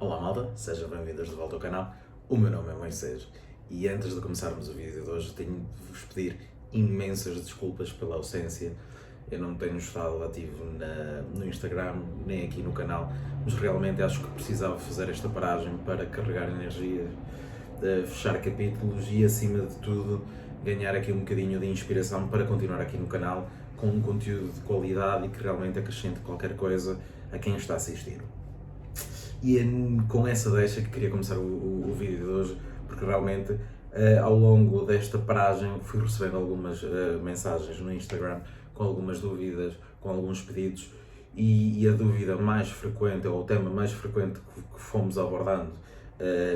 Olá malta, sejam bem-vindos de volta ao canal. O meu nome é Moisés e antes de começarmos o vídeo de hoje tenho de vos pedir imensas desculpas pela ausência. Eu não tenho estado ativo no Instagram nem aqui no canal, mas realmente acho que precisava fazer esta paragem para carregar energias, fechar capítulos e acima de tudo ganhar aqui um bocadinho de inspiração para continuar aqui no canal com um conteúdo de qualidade e que realmente acrescente qualquer coisa a quem está a assistir. E é com essa deixa que queria começar o vídeo de hoje, porque realmente ao longo desta paragem fui recebendo algumas mensagens no Instagram com algumas dúvidas, com alguns pedidos e a dúvida mais frequente, ou o tema mais frequente que fomos abordando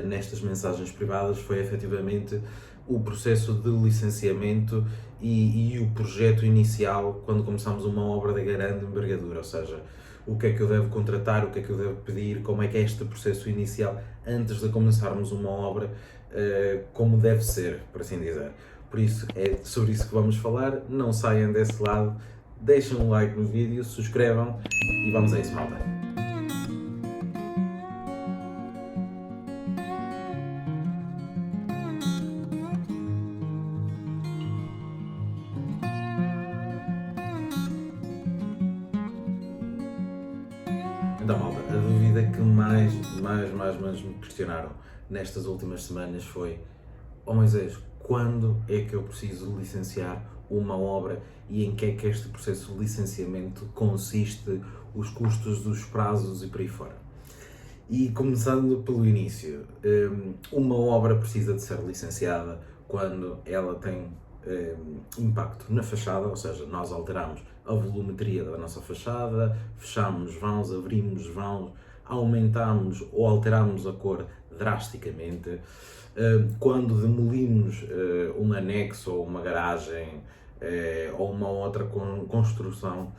nestas mensagens privadas foi efetivamente o processo de licenciamento e o projeto inicial quando começamos uma obra de grande envergadura, ou seja, o que é que eu devo contratar, o que é que eu devo pedir, como é que é este processo inicial antes de começarmos uma obra, como deve ser, por assim dizer. Por isso, é sobre isso que vamos falar, não saiam desse lado, deixem um like no vídeo, subscrevam e vamos a isso, malta. Então, malta, a dúvida que mais me questionaram nestas últimas semanas foi: oh Moisés, quando é que eu preciso licenciar uma obra e em que é que este processo de licenciamento consiste, os custos dos prazos e por aí fora? E começando pelo início, uma obra precisa de ser licenciada quando ela tem impacto na fachada, ou seja, nós alteramos a volumetria da nossa fachada, fechamos vãos, abrimos vãos, aumentamos ou alteramos a cor drasticamente. Quando demolimos um anexo ou uma garagem ou uma outra construção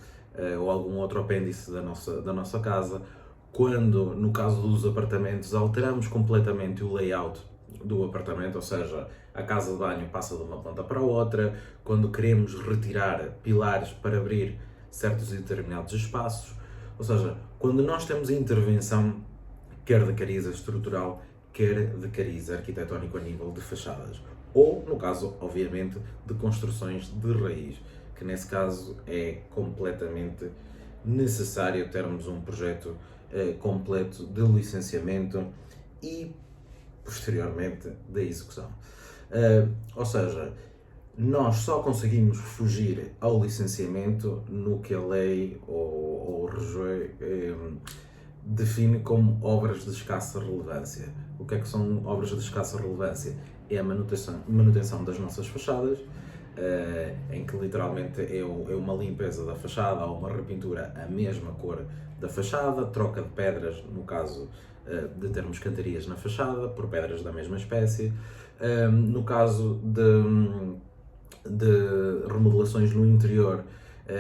ou algum outro apêndice da nossa casa, quando, no caso dos apartamentos, alteramos completamente o layout do apartamento, ou seja, a casa de banho passa de uma ponta para a outra, quando queremos retirar pilares para abrir certos e determinados espaços, ou seja, quando nós temos intervenção, quer de cariz estrutural, quer de cariz arquitetónico a nível de fachadas, ou, no caso, obviamente, de construções de raiz, que nesse caso é completamente necessário termos um projeto completo de licenciamento e posteriormente da execução. Ou seja, nós só conseguimos fugir ao licenciamento no que a lei ou o REGE define como obras de escassa relevância. O que é que são obras de escassa relevância? É a manutenção das nossas fachadas, em que literalmente é uma limpeza da fachada ou uma repintura à mesma cor da fachada, troca de pedras, no caso de termos cantarias na fachada, por pedras da mesma espécie. No caso de remodelações no interior,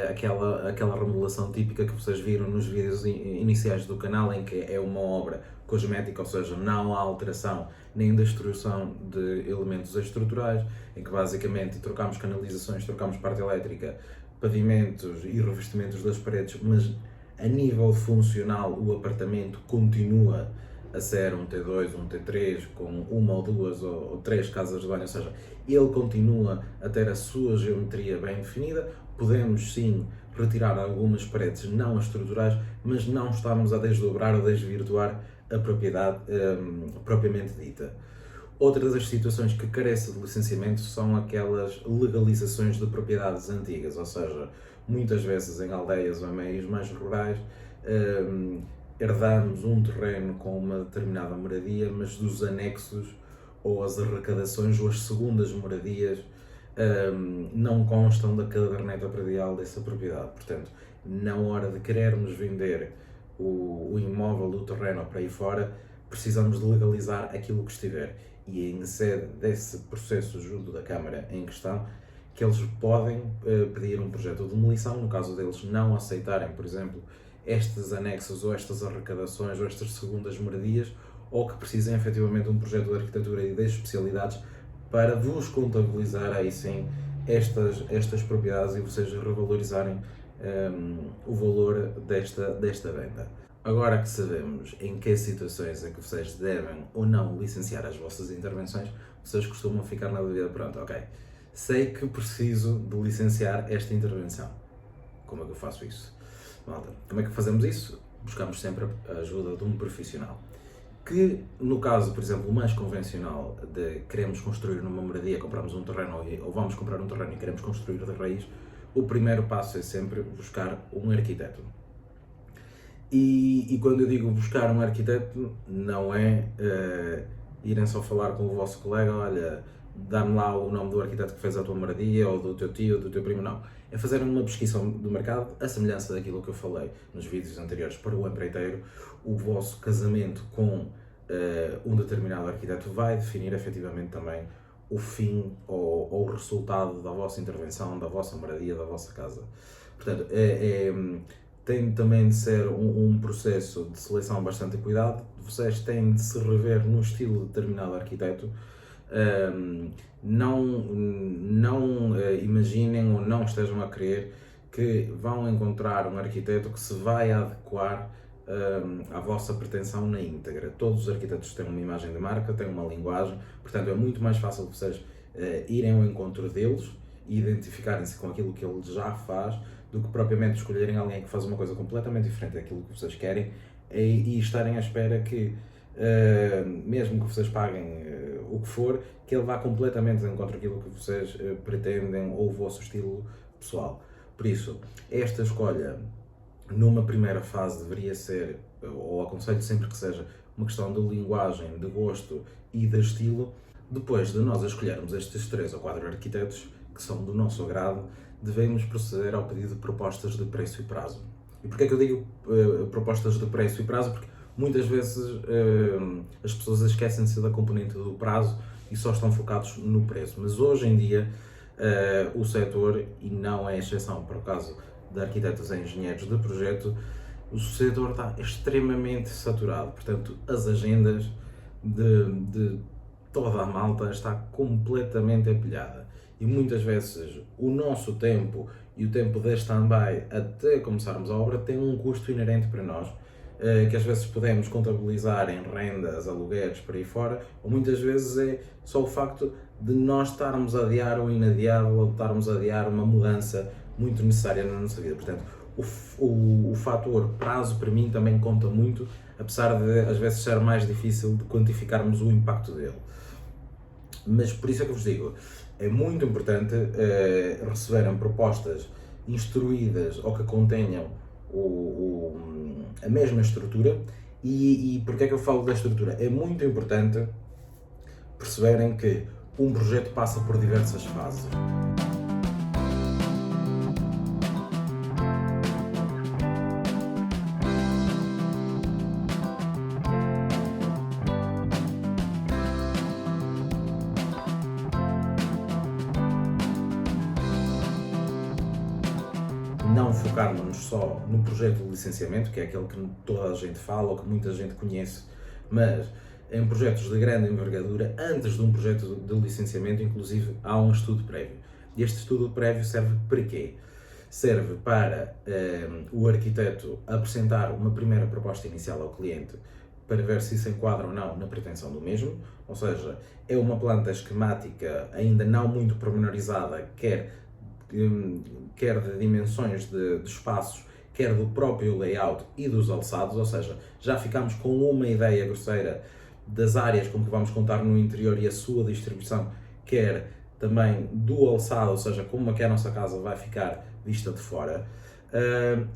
aquela remodelação típica que vocês viram nos vídeos iniciais do canal, em que é uma obra cosmética, ou seja, não há alteração nem destruição de elementos estruturais, em que basicamente trocamos canalizações, trocamos parte elétrica, pavimentos e revestimentos das paredes, mas a nível funcional o apartamento continua a ser um T2, um T3, com uma ou duas ou três casas de banho, ou seja, ele continua a ter a sua geometria bem definida. Podemos sim retirar algumas paredes não estruturais, mas não estamos a desdobrar ou desvirtuar a propriedade propriamente dita. Outra das situações que carece de licenciamento são aquelas legalizações de propriedades antigas, ou seja, muitas vezes em aldeias ou em meios mais rurais, herdamos um terreno com uma determinada moradia, mas dos anexos ou as arrecadações ou as segundas moradias não constam da caderneta predial dessa propriedade. Portanto, na hora de querermos vender o imóvel do terreno para aí fora, precisamos de legalizar aquilo que estiver. E em sede desse processo junto da Câmara em questão, que eles podem pedir um projeto de demolição, no caso deles não aceitarem, por exemplo, estes anexos ou estas arrecadações ou estas segundas moradias, ou que precisem efetivamente de um projeto de arquitetura e de especialidades para vos contabilizar aí sim estas propriedades e vocês revalorizarem o valor desta venda. Agora que sabemos em que situações é que vocês devem ou não licenciar as vossas intervenções, vocês costumam ficar na dúvida, pronto, ok, sei que preciso de licenciar esta intervenção. Como é que eu faço isso? Malta, como é que fazemos isso? Buscamos sempre a ajuda de um profissional. Que, no caso, por exemplo, mais convencional de queremos construir numa moradia, compramos um terreno ou vamos comprar um terreno e queremos construir de raiz, o primeiro passo é sempre buscar um arquiteto. E quando eu digo buscar um arquiteto, não é irem só falar com o vosso colega, olha, dá-me lá o nome do arquiteto que fez a tua moradia, ou do teu tio, ou do teu primo, não. É fazer uma pesquisa do mercado, a semelhança daquilo que eu falei nos vídeos anteriores para o empreiteiro. O vosso casamento com um determinado arquiteto vai definir efetivamente também o fim ou o resultado da vossa intervenção, da vossa moradia, da vossa casa. Portanto, tem também de ser um processo de seleção bastante cuidado. Vocês têm de se rever no estilo de determinado arquiteto. Não imaginem ou não estejam a crer que vão encontrar um arquiteto que se vai adequar à vossa pretensão na íntegra. Todos os arquitetos têm uma imagem de marca, têm uma linguagem, portanto é muito mais fácil vocês irem ao encontro deles e identificarem-se com aquilo que ele já faz, do que propriamente escolherem alguém que faz uma coisa completamente diferente daquilo que vocês querem e estarem à espera que, mesmo que vocês paguem o que for, que ele vá completamente de encontro àquilo que vocês pretendem ou o vosso estilo pessoal. Por isso, esta escolha, numa primeira fase, deveria ser, ou aconselho sempre que seja, uma questão de linguagem, de gosto e de estilo. Depois de nós escolhermos estes 3 ou 4 arquitetos que são do nosso agrado, devemos proceder ao pedido de propostas de preço e prazo. E porquê é que eu digo propostas de preço e prazo? Porque muitas vezes as pessoas esquecem-se da componente do prazo e só estão focados no preço. Mas hoje em dia o setor, e não é exceção para o caso de arquitetos e engenheiros de projeto, o setor está extremamente saturado. Portanto, as agendas de toda a malta está completamente empilhada. E muitas vezes o nosso tempo e o tempo de stand-by até começarmos a obra tem um custo inerente para nós, que às vezes podemos contabilizar em rendas, alugueres, por aí fora, ou muitas vezes é só o facto de nós estarmos a adiar um inadiável ou estarmos a adiar uma mudança muito necessária na nossa vida. Portanto, o fator prazo para mim também conta muito, apesar de às vezes ser mais difícil de quantificarmos o impacto dele. Mas por isso é que eu vos digo, é muito importante receberem propostas instruídas ou que contenham a mesma estrutura. E porquê é que eu falo da estrutura? É muito importante perceberem que um projeto passa por diversas fases. Não focarmos só no projeto de licenciamento, que é aquele que toda a gente fala ou que muita gente conhece, mas em projetos de grande envergadura, antes de um projeto de licenciamento, inclusive, há um estudo prévio. E este estudo prévio serve para quê? Serve para o arquiteto apresentar uma primeira proposta inicial ao cliente para ver se se enquadra ou não na pretensão do mesmo, ou seja, é uma planta esquemática ainda não muito pormenorizada, quer de dimensões de espaços, quer do próprio layout e dos alçados, ou seja, já ficamos com uma ideia grosseira das áreas com que vamos contar no interior e a sua distribuição, quer também do alçado, ou seja, como é que a nossa casa vai ficar vista de fora.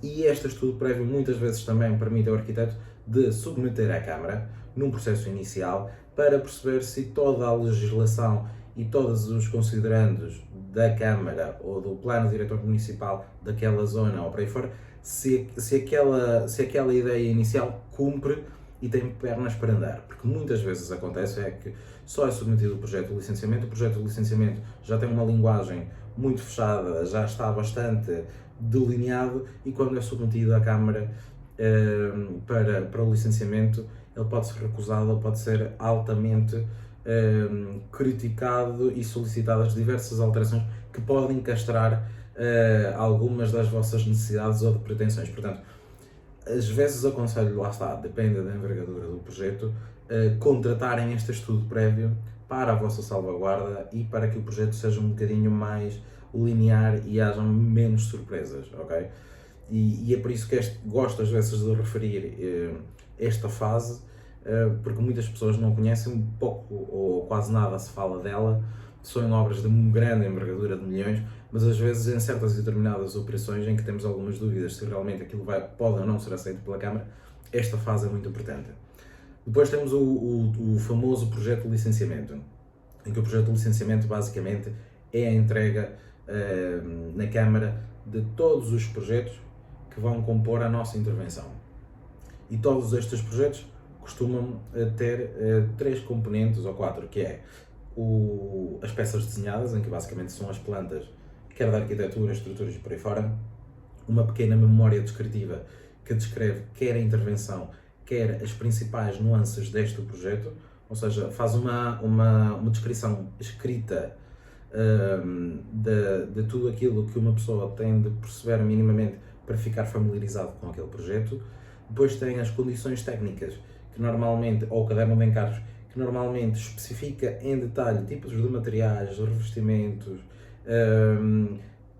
E este estudo prévio muitas vezes também permite ao arquiteto de submeter à Câmara, num processo inicial, para perceber se toda a legislação e todos os considerandos da Câmara ou do Plano Diretor Municipal daquela zona ou por aí fora, se aquela ideia inicial cumpre e tem pernas para andar. Porque muitas vezes acontece é que só é submetido o projeto de licenciamento já tem uma linguagem muito fechada, já está bastante delineado, e quando é submetido à Câmara para o licenciamento, ele pode ser recusado ou pode ser altamente criticado e solicitadas diversas alterações que podem castrar algumas das vossas necessidades ou de pretensões. Portanto, Às vezes aconselho, lá está, depende da envergadura do projeto, contratarem este estudo prévio para a vossa salvaguarda e para que o projeto seja um bocadinho mais linear e hajam menos surpresas, ok? E é por isso que gosto às vezes de referir esta fase, porque muitas pessoas não conhecem, pouco ou quase nada se fala dela, são obras de grande envergadura de milhões, mas às vezes em certas e determinadas operações em que temos algumas dúvidas se realmente aquilo pode ou não ser aceito pela Câmara, esta fase é muito importante. Depois temos o famoso projeto de licenciamento, em que o projeto de licenciamento basicamente é a entrega na Câmara de todos os projetos que vão compor a nossa intervenção. E todos estes projetos costumam ter 3 componentes ou 4, que é as peças desenhadas, em que basicamente são as plantas, quer da arquitetura, estruturas e por aí fora, uma pequena memória descritiva que descreve quer a intervenção, quer as principais nuances deste projeto, ou seja, faz uma descrição escrita de tudo aquilo que uma pessoa tem de perceber minimamente para ficar familiarizado com aquele projeto. Depois tem as condições técnicas, que normalmente, ou o caderno de encargos, que normalmente especifica em detalhe tipos de materiais, revestimentos,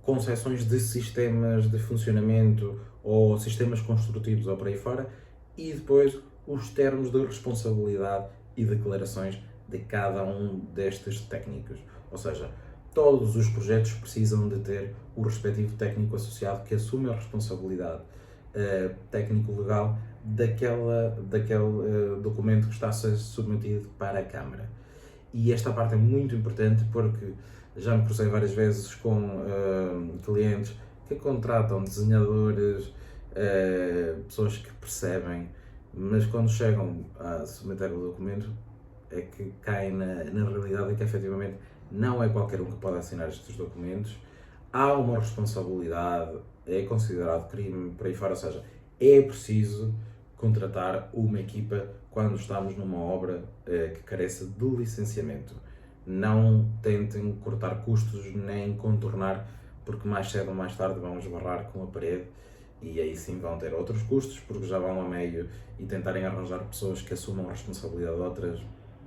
concepções de sistemas de funcionamento ou sistemas construtivos ou por aí fora, e depois os termos de responsabilidade e declarações de cada um destes técnicos. Ou seja, todos os projetos precisam de ter o respectivo técnico associado que assume a responsabilidade técnico-legal daquele documento que está a ser submetido para a Câmara. E esta parte é muito importante porque já me cruzei várias vezes com clientes que contratam desenhadores, pessoas que percebem, mas quando chegam a submeter o documento é que caem na realidade de que efetivamente não é qualquer um que pode assinar estes documentos, há uma responsabilidade, é considerado crime, por aí fora, ou seja, é preciso contratar uma equipa quando estamos numa obra que carece de licenciamento. Não tentem cortar custos nem contornar, porque mais cedo ou mais tarde vão esbarrar com a parede e aí sim vão ter outros custos, porque já vão a meio e tentarem arranjar pessoas que assumam a responsabilidade de outras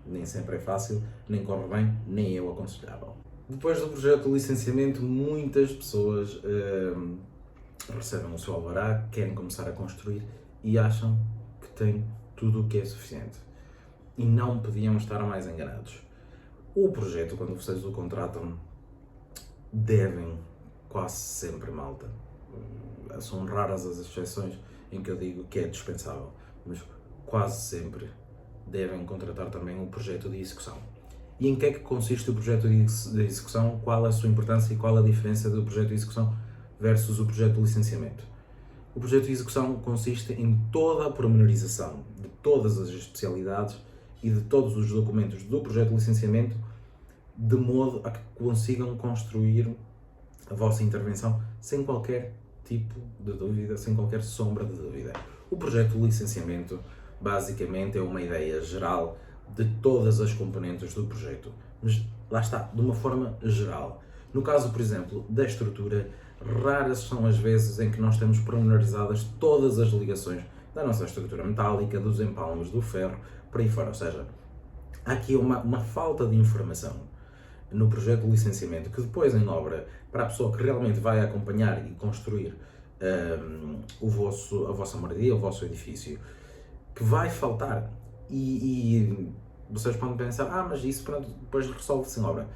nem sempre é fácil, nem corre bem, nem eu aconselhável. Depois do projeto de licenciamento, muitas pessoas recebem o seu alvará, querem começar a construir e acham que têm tudo o que é suficiente. E não podiam estar mais enganados. O projeto, quando vocês o contratam, devem quase sempre, malta. São raras as exceções em que eu digo que é dispensável, mas quase sempre devem contratar também um projeto de execução. E em que é que consiste o projeto de execução? Qual a sua importância e qual a diferença do projeto de execução versus o projeto de licenciamento? O projeto de execução consiste em toda a pormenorização de todas as especialidades e de todos os documentos do projeto de licenciamento, de modo a que consigam construir a vossa intervenção sem qualquer tipo de dúvida, sem qualquer sombra de dúvida. O projeto de licenciamento basicamente é uma ideia geral de todas as componentes do projeto, mas lá está, de uma forma geral. No caso, por exemplo, da estrutura, raras são as vezes em que nós temos pormenorizadas todas as ligações da nossa estrutura metálica, dos empalmes, do ferro, por aí fora. Ou seja, há aqui uma falta de informação no projeto de licenciamento que depois em obra, para a pessoa que realmente vai acompanhar e construir a vossa moradia, o vosso edifício, que vai faltar. E vocês podem pensar, mas isso pronto, depois resolve-se em obra.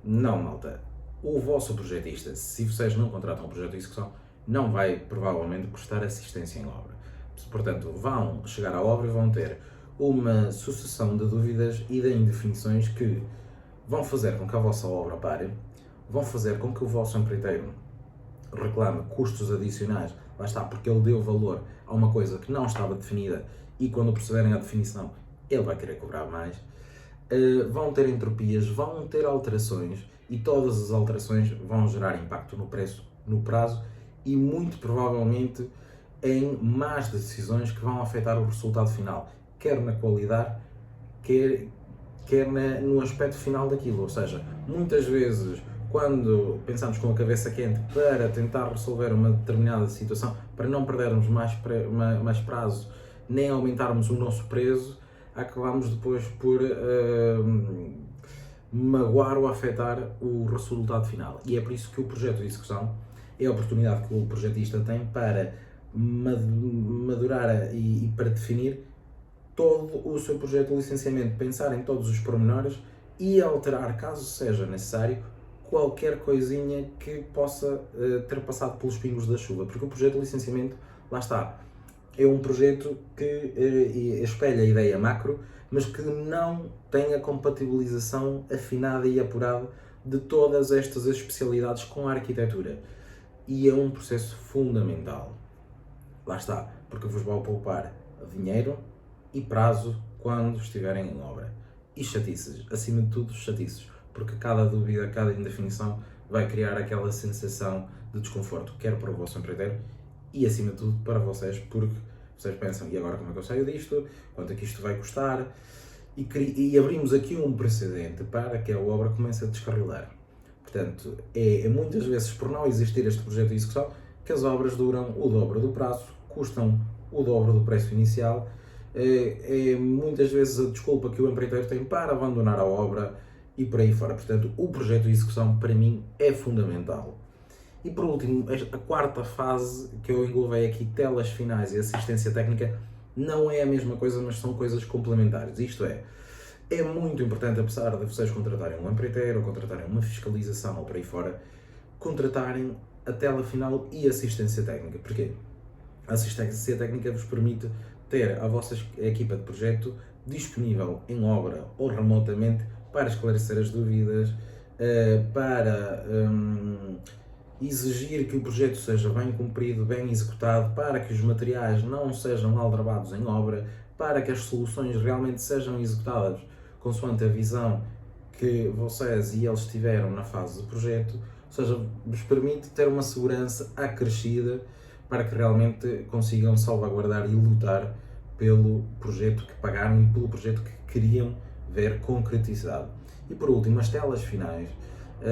Não, malta. O vosso projetista, se vocês não contratam um projeto de execução, não vai provavelmente prestar assistência em obra. Portanto, vão chegar à obra e vão ter uma sucessão de dúvidas e de indefinições que vão fazer com que a vossa obra pare, vão fazer com que o vosso empreiteiro reclame custos adicionais, lá está, porque ele deu valor a uma coisa que não estava definida e quando perceberem a definição ele vai querer cobrar mais. Vão ter entropias, vão ter alterações e todas as alterações vão gerar impacto no preço, no prazo e muito provavelmente em más decisões que vão afetar o resultado final, quer na qualidade, quer no aspecto final daquilo. Ou seja, muitas vezes quando pensamos com a cabeça quente para tentar resolver uma determinada situação, para não perdermos mais prazo, nem aumentarmos o nosso preço, acabamos depois por magoar ou afetar o resultado final. E é por isso que o projeto de execução é a oportunidade que o projetista tem para madurar e para definir todo o seu projeto de licenciamento, pensar em todos os pormenores e alterar, caso seja necessário, qualquer coisinha que possa ter passado pelos pingos da chuva, porque o projeto de licenciamento, lá está, é um projeto que espelha a ideia macro, mas que não tem a compatibilização afinada e apurada de todas estas especialidades com a arquitetura. E é um processo fundamental. Lá está, porque vos vai poupar dinheiro e prazo quando estiverem em obra. E chatices, acima de tudo chatices, porque cada dúvida, cada indefinição vai criar aquela sensação de desconforto, quer para o vosso empreiteiro e acima de tudo para vocês, porque vocês pensam, e agora como é que eu saio disto? Quanto é que isto vai custar? E abrimos aqui um precedente para que a obra comece a descarrilar. Portanto, é muitas vezes por não existir este projeto de execução que as obras duram o dobro do prazo, custam o dobro do preço inicial. É muitas vezes a desculpa que o empreiteiro tem para abandonar a obra e por aí fora. Portanto, o projeto de execução para mim é fundamental. E por último, a quarta fase que eu englobei aqui, telas finais e assistência técnica, não é a mesma coisa, mas são coisas complementares. Isto é muito importante, apesar de vocês contratarem um empreiteiro ou contratarem uma fiscalização ou por aí fora, contratarem a tela final e assistência técnica. Porquê? A assistência técnica vos permite ter a vossa equipa de projeto disponível em obra ou remotamente para esclarecer as dúvidas, para exigir que o projeto seja bem cumprido, bem executado, para que os materiais não sejam aldrabados em obra, para que as soluções realmente sejam executadas consoante a visão que vocês e eles tiveram na fase do projeto, ou seja, vos permite ter uma segurança acrescida para que realmente consigam salvaguardar e lutar pelo projeto que pagaram e pelo projeto que queriam ver concretizado. E por último, as telas finais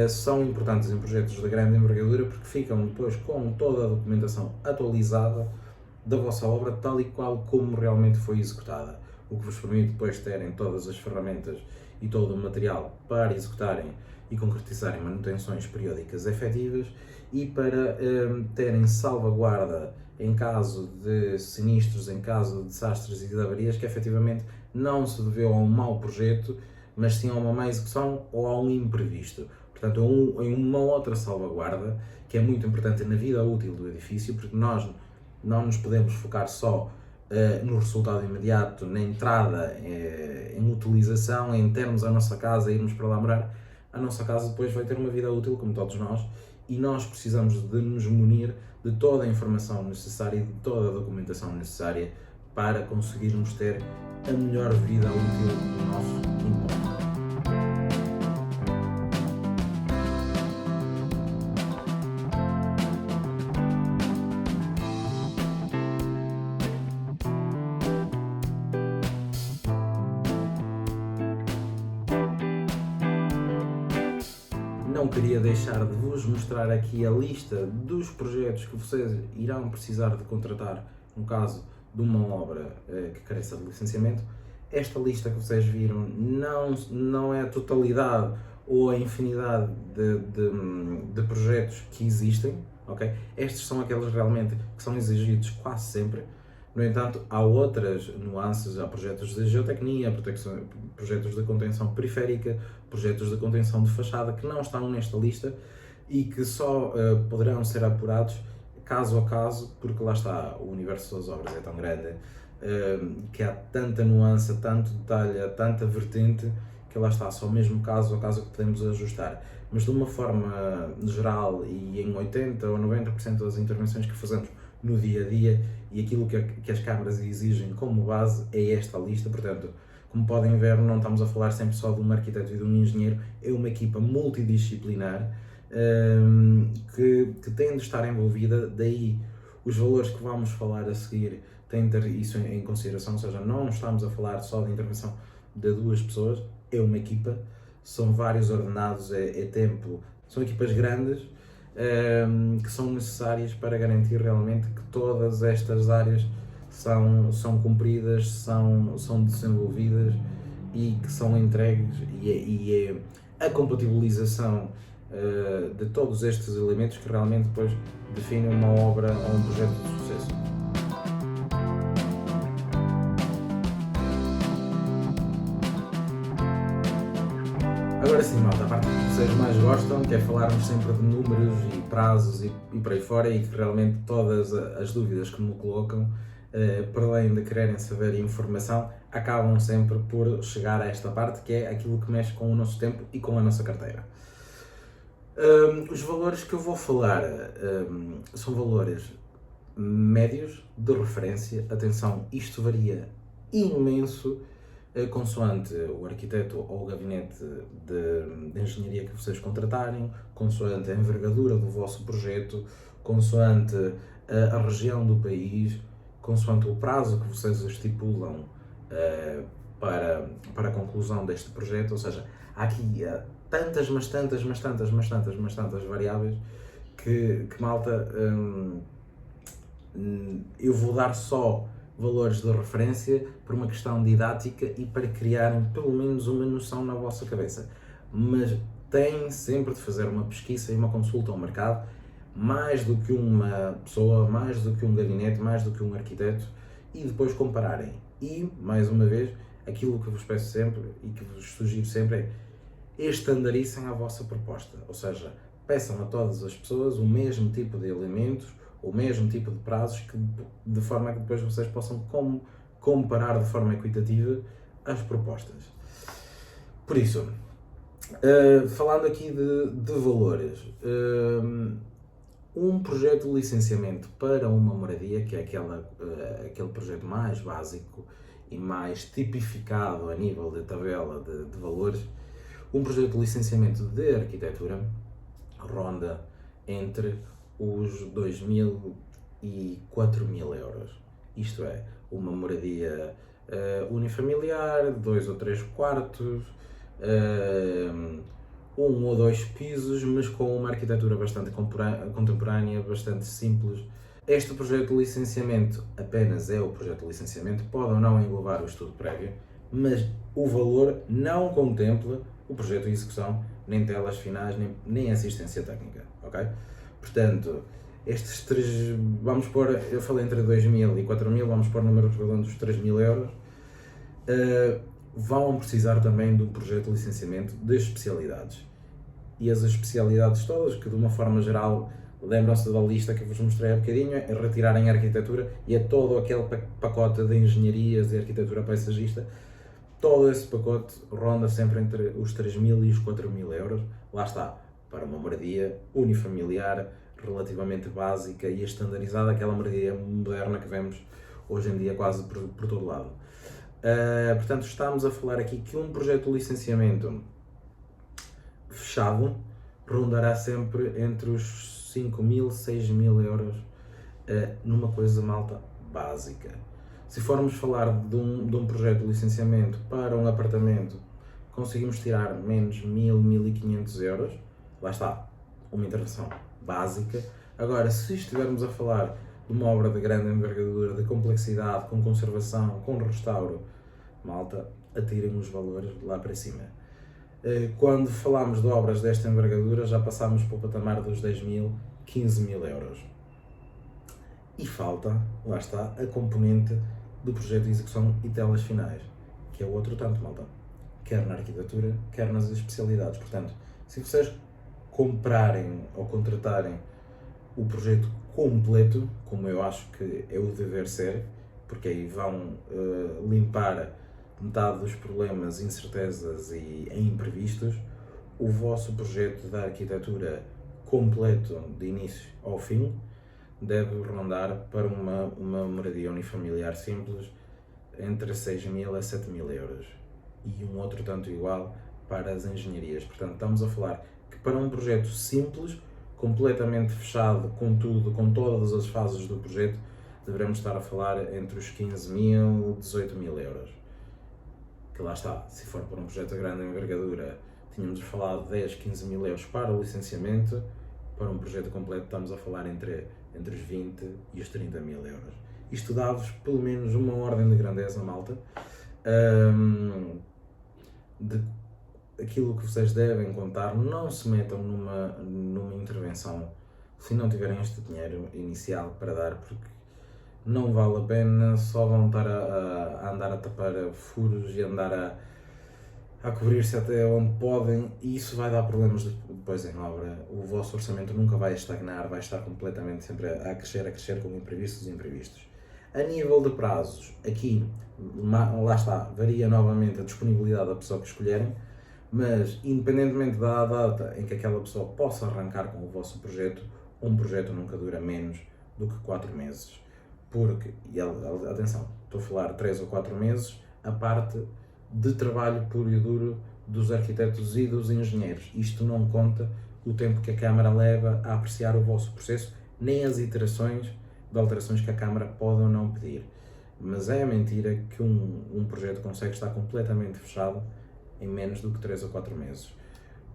são importantes em projetos de grande envergadura porque ficam depois com toda a documentação atualizada da vossa obra, tal e qual como realmente foi executada, o que vos permite depois terem todas as ferramentas e todo o material para executarem e concretizarem manutenções periódicas efetivas e para terem salvaguarda em caso de sinistros, em caso de desastres e de avarias, que efetivamente não se deveu a um mau projeto, mas sim a uma má execução ou a um imprevisto. Portanto, em uma outra salvaguarda, que é muito importante na vida útil do edifício, porque nós não nos podemos focar só no resultado imediato, na entrada, em utilização, em termos a nossa casa, irmos para lá morar. A nossa casa depois vai ter uma vida útil, como todos nós, e nós precisamos de nos munir de toda a informação necessária e de toda a documentação necessária para conseguirmos ter a melhor vida útil do nosso imóvel. Não queria deixar de vos mostrar aqui a lista dos projetos que vocês irão precisar de contratar no caso de uma obra que careça de licenciamento. Esta lista que vocês viram não é a totalidade ou a infinidade de projetos que existem, ok? Estes são aqueles realmente que são exigidos quase sempre. No entanto, há outras nuances, há projetos de geotecnia, projetos de contenção periférica, projetos de contenção de fachada que não estão nesta lista e que só poderão ser apurados caso a caso, porque lá está, o universo das obras é tão grande, que há tanta nuance, tanto detalhe, tanta vertente, que lá está, só mesmo caso a caso que podemos ajustar. Mas de uma forma geral e em 80% ou 90% das intervenções que fazemos no dia a dia e aquilo que as câmaras exigem como base é esta lista. Portanto, como podem ver, não estamos a falar sempre só de um arquiteto e de um engenheiro, é uma equipa multidisciplinar que tem de estar envolvida. Daí os valores que vamos falar a seguir têm de ter isso em consideração, ou seja, não estamos a falar só de intervenção de duas pessoas, é uma equipa, são vários ordenados, é tempo São equipas grandes que são necessárias para garantir realmente que todas estas áreas são cumpridas, são desenvolvidas e que são entregues e é a compatibilização de todos estes elementos que realmente depois definem uma obra ou um projeto de sucesso. Agora sim, malta, a parte que vocês mais gostam, que é falarmos sempre de números e prazos e por aí fora, e que realmente todas as dúvidas que me colocam, para além de quererem saber informação, acabam sempre por chegar a esta parte, que é aquilo que mexe com o nosso tempo e com a nossa carteira. Os valores que eu vou falar são valores médios de referência. Atenção, isto varia imenso consoante o arquiteto ou o gabinete de engenharia que vocês contratarem, consoante a envergadura do vosso projeto, consoante a região do país, consoante o prazo que vocês estipulam para a conclusão deste projeto. Ou seja, há aqui tantas variáveis que malta, eu vou dar só valores de referência por uma questão didática e para criarem pelo menos uma noção na vossa cabeça. Mas têm sempre de fazer uma pesquisa e uma consulta ao mercado, mais do que uma pessoa, mais do que um gabinete, mais do que um arquiteto, e depois compararem. E, mais uma vez, aquilo que vos peço sempre e que vos sugiro sempre é estandaricem a vossa proposta, ou seja, peçam a todas as pessoas o mesmo tipo de elementos, o mesmo tipo de prazos, de forma a que depois vocês possam comparar de forma equitativa as propostas. Por isso, falando aqui de valores, um projeto de licenciamento para uma moradia, que é aquele projeto mais básico e mais tipificado a nível de tabela de valores, um projeto de licenciamento de arquitetura ronda entre os 2.000 e 4.000 euros. Isto é, uma moradia unifamiliar, 2 ou 3 quartos, 1 ou 2 pisos, mas com uma arquitetura bastante contemporânea, bastante simples. Este projeto de licenciamento apenas é o projeto de licenciamento, pode ou não englobar o estudo prévio, mas o valor não contempla o projeto de execução, nem telas finais, nem assistência técnica, ok? Portanto, estes 3, vamos pôr, eu falei entre 2.000 e 4.000, vamos pôr números redondos dos 3.000 euros, vão precisar também de um projeto de licenciamento de especialidades. E as especialidades todas, que de uma forma geral, lembram-se da lista que eu vos mostrei há bocadinho, é retirarem a arquitetura e é todo aquele pacote de engenharias e arquitetura paisagista. Todo esse pacote ronda sempre entre os 3.000 e os 4.000 euros. Lá está, para uma moradia unifamiliar, relativamente básica e estandarizada, aquela moradia moderna que vemos hoje em dia quase por todo lado. Portanto, estamos a falar aqui que um projeto de licenciamento fechado rondará sempre entre os 5.000 e 6.000 euros numa coisa, malta, básica. Se formos falar de um projeto de licenciamento para um apartamento, conseguimos tirar menos 1.000, 1.500 euros. Lá está, uma intervenção básica. Agora, se estivermos a falar de uma obra de grande envergadura, de complexidade, com conservação, com restauro, malta, atirem os valores lá para cima. Quando falamos de obras desta envergadura, já passamos para o patamar dos 10.000, 15.000 euros. E falta, lá está, a componente do projeto de execução e telas finais, que é o outro tanto, malta, quer na arquitetura, quer nas especialidades. Portanto, se vocês comprarem ou contratarem o projeto completo, como eu acho que é o dever ser, porque aí vão limpar metade dos problemas, incertezas e imprevistos, o vosso projeto da arquitetura completo, de início ao fim, deve rondar para uma moradia unifamiliar simples entre 6.000 a 7.000 euros e um outro tanto igual para as engenharias. Portanto, estamos a falar que para um projeto simples, completamente fechado com tudo, com todas as fases do projeto, devemos estar a falar entre os 15.000 e 18.000 euros. Que lá está, se for para um projeto de grande envergadura, tínhamos falado de 10, 15 mil euros para o licenciamento. Para um projeto completo estamos a falar entre os 20 e os 30 mil euros. Isto dá-vos pelo menos uma ordem de grandeza, malta, de aquilo que vocês devem contar. Não se metam numa intervenção se não tiverem este dinheiro inicial para dar, porque não vale a pena, só vão estar a andar a tapar furos e andar a cobrir-se até onde podem, e isso vai dar problemas depois em obra. O vosso orçamento nunca vai estagnar, vai estar completamente sempre a crescer com imprevistos e imprevistos. A nível de prazos, aqui, lá está, varia novamente a disponibilidade da pessoa que escolherem, mas independentemente da data em que aquela pessoa possa arrancar com o vosso projeto, um projeto nunca dura menos do que 4 meses. Porque, e atenção, estou a falar 3 ou 4 meses, a parte de trabalho puro e duro dos arquitetos e dos engenheiros. Isto não conta o tempo que a Câmara leva a apreciar o vosso processo, nem as iterações de alterações que a Câmara pode ou não pedir. Mas é mentira que um projeto consegue estar completamente fechado em menos do que 3 ou 4 meses.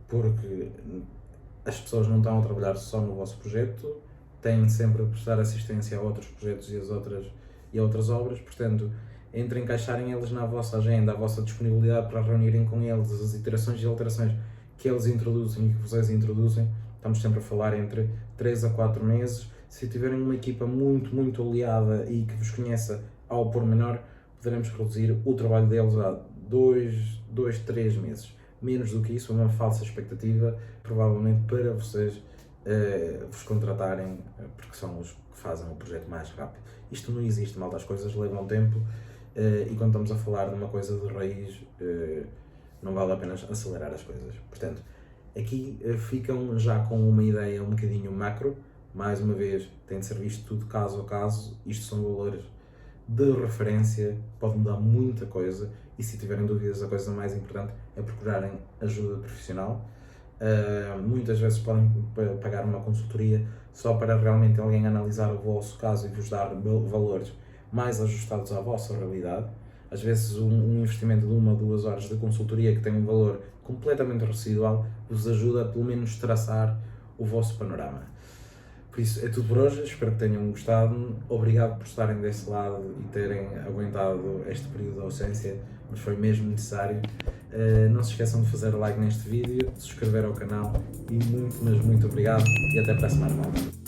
Porque as pessoas não estão a trabalhar só no vosso projeto, têm sempre a prestar assistência a outros projetos e a outras obras, portanto, entre encaixarem eles na vossa agenda, a vossa disponibilidade para reunirem com eles as iterações e alterações que eles introduzem e que vocês introduzem, estamos sempre a falar entre 3 a 4 meses. Se tiverem uma equipa muito aliada e que vos conheça ao pormenor, poderemos reduzir o trabalho deles a 2, 3 meses. Menos do que isso, uma falsa expectativa, provavelmente para vocês vos contratarem, porque são os que fazem o projeto mais rápido. Isto não existe, malta, as coisas levam tempo, e quando estamos a falar de uma coisa de raiz, não vale a pena acelerar as coisas. Portanto, aqui ficam já com uma ideia um bocadinho macro. Mais uma vez, tem de ser visto tudo caso a caso. Isto são valores de referência, pode mudar muita coisa, e se tiverem dúvidas, a coisa mais importante é procurarem ajuda profissional. Muitas vezes podem pagar uma consultoria só para realmente alguém analisar o vosso caso e vos dar valores mais ajustados à vossa realidade. Às vezes um investimento de 1 ou 2 horas de consultoria que tem um valor completamente residual vos ajuda a pelo menos traçar o vosso panorama. Por isso é tudo por hoje, espero que tenham gostado. Obrigado por estarem desse lado e terem aguentado este período de ausência, mas foi mesmo necessário. Não se esqueçam de fazer like neste vídeo, de subscrever ao canal, e muito obrigado, e até para a semana, malta.